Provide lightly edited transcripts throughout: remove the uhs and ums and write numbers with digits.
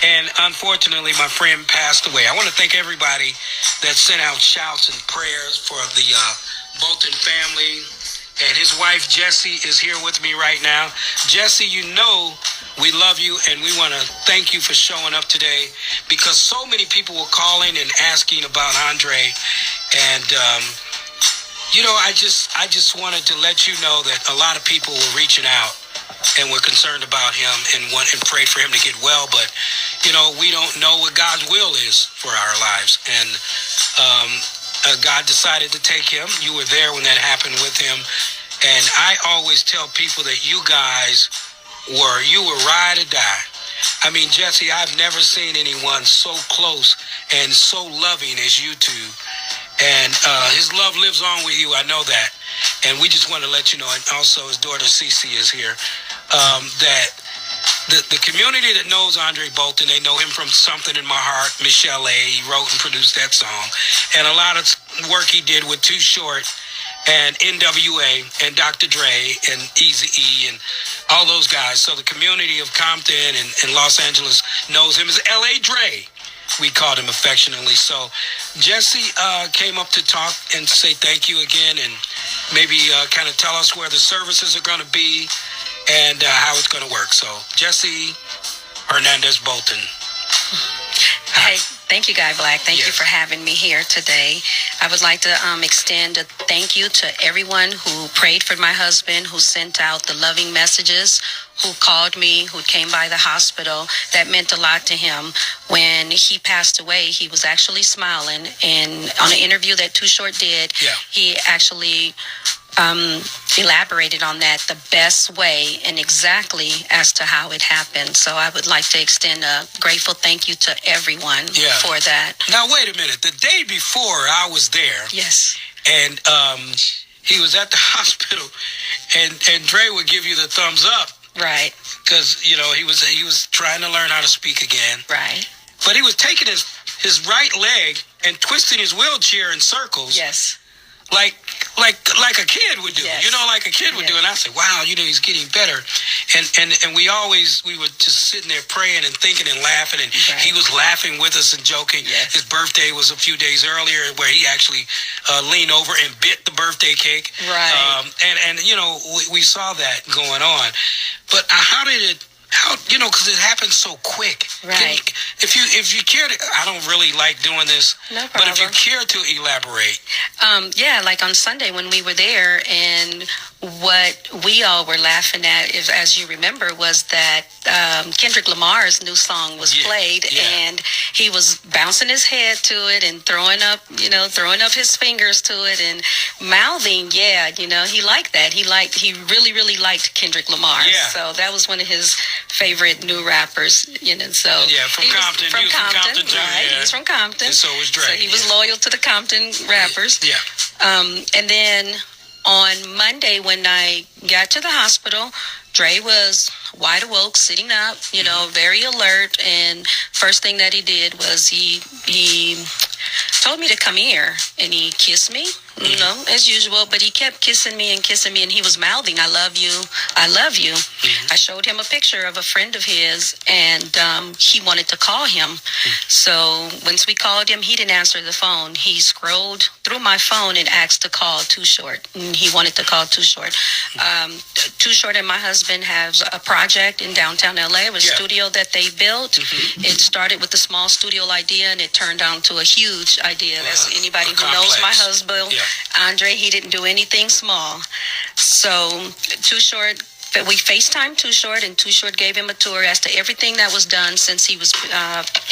And unfortunately, my friend passed away. I want to thank everybody that sent out shouts and prayers for the Bolton family. And his wife, Jesi, is here with me right now. Jesi, you know we love you, and we want to thank you for showing up today because so many people were calling and asking about Andre. And, I just wanted to let you know that a lot of people were reaching out and were concerned about him and prayed for him to get well. But, we don't know what God's will is for our lives. And God decided to take him. You were there when that happened with him. And I always tell people that you guys you were ride or die. I mean, Jesi, I've never seen anyone so close and so loving as you two. And his love lives on with you. I know that. And we just want to let you know, and also his daughter Cece is here, that the community that knows Andre Bolton, they know him from Something in My Heart, Michelle A. He wrote and produced that song. And a lot of work he did with Too Short and NWA and Dr. Dre and Eazy-E and all those guys. So the community of Compton and Los Angeles knows him as L.A. Dre. We called him affectionately. So Jesi came up to talk and say thank you again and maybe kind of tell us where the services are going to be and how it's going to work. So Jesi Hernandez-Bolton. Hey, thank you, Guy Black. Thank you for having me here today. I would like to extend a thank you to everyone who prayed for my husband, who sent out the loving messages, who called me, who came by the hospital. That meant a lot to him. When he passed away, he was actually smiling. And on an interview that Too Short did, he actually elaborated on that the best way and exactly as to how it happened. So I would like to extend a grateful thank you to everyone for that. Now, wait a minute. The day before I was there. Yes. And he was at the hospital, and Dre would give you the thumbs up. Right. Because, he was trying to learn how to speak again. Right. But he was taking his right leg and twisting his wheelchair in circles. Yes. Like a kid would do, like a kid would do. And I said, wow, he's getting better. And we were just sitting there praying and thinking and laughing. And he was laughing with us and joking. Yes. His birthday was a few days earlier where he actually leaned over and bit the birthday cake. Right. We saw that going on. But because it happened so quick. Right. If you care to, I don't really like doing this. No problem. But if you care to elaborate. Like on Sunday when we were there, and what we all were laughing at, as you remember, was that Kendrick Lamar's new song was played, and he was bouncing his head to it and throwing up his fingers to it and mouthing. He liked that. He really, really liked Kendrick Lamar. Yeah. So that was one of his favorite new rappers. From Compton. From Compton, right? He was from Compton. And so was Dre. So he was loyal to the Compton rappers. Yeah. And then on Monday when I got to the hospital, Dre was wide awake, sitting up, very alert. And first thing that he did was he told me to come here, and he kissed me, as usual. But he kept kissing me, and he was mouthing, "I love you, I love you." Mm-hmm. I showed him a picture of a friend of his, and he wanted to call him. So once we called him, he didn't answer the phone. He scrolled through my phone and asked to call Too Short. And he wanted to call Too Short. Too Short and my husband have a project in downtown LA, a studio that they built. Mm-hmm. It started with a small studio idea, and it turned on to a huge idea. As anybody who knows my husband, Andre, he didn't do anything small. So Too Short, we FaceTimed Too Short, and Too Short gave him a tour as to everything that was done since he was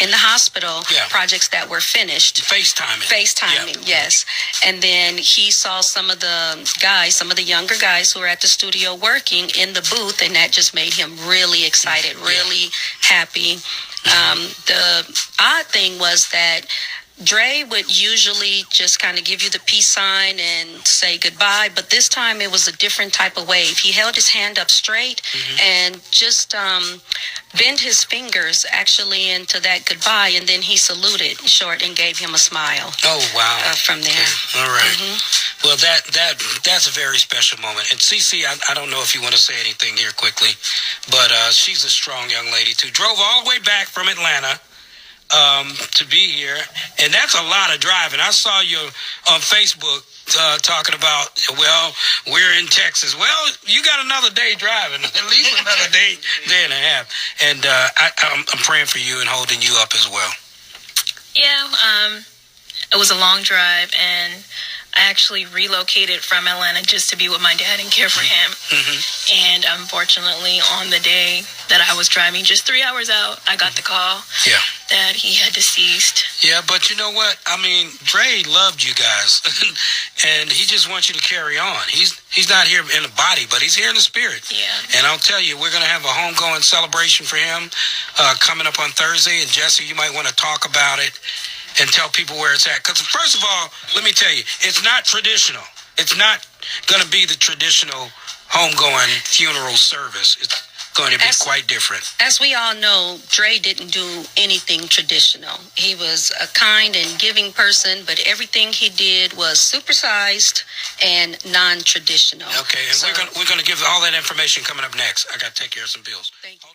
in the hospital, projects that were finished. FaceTiming, yes. And then he saw some of the younger guys who were at the studio working in the booth, and that just made him really excited, really happy. The odd thing was that Dre would usually just kind of give you the peace sign and say goodbye, but this time it was a different type of wave. He held his hand up straight and just bent his fingers actually into that goodbye, and then he saluted Short and gave him a smile. Oh, wow. From there. Okay. All right. Well, that's a very special moment. And Cece, I don't know if you want to say anything here quickly, but she's a strong young lady too. Drove all the way back from Atlanta to be here, and that's a lot of driving. I saw you on Facebook talking about, well, we're in Texas. Well, you got another day driving, at least another day and a half. And I'm praying for you and holding you up as well. Yeah, it was a long drive, and I actually relocated from Atlanta just to be with my dad and care for him. And unfortunately, on the day that I was driving just 3 hours out, I got the call that he had deceased. Yeah, but you know what? I mean, Dre loved you guys, and he just wants you to carry on. He's not here in the body, but he's here in the spirit. Yeah. And I'll tell you, we're going to have a homegoing celebration for him coming up on Thursday. And Jesi, you might want to talk about it and tell people where it's at. Because first of all, let me tell you, it's not traditional. It's not going to be the traditional homegoing funeral service. It's going to be quite different. As we all know, Dre didn't do anything traditional. He was a kind and giving person, but everything he did was supersized and non-traditional. Okay, and we're going to give all that information coming up next. I got to take care of some bills. Thank you.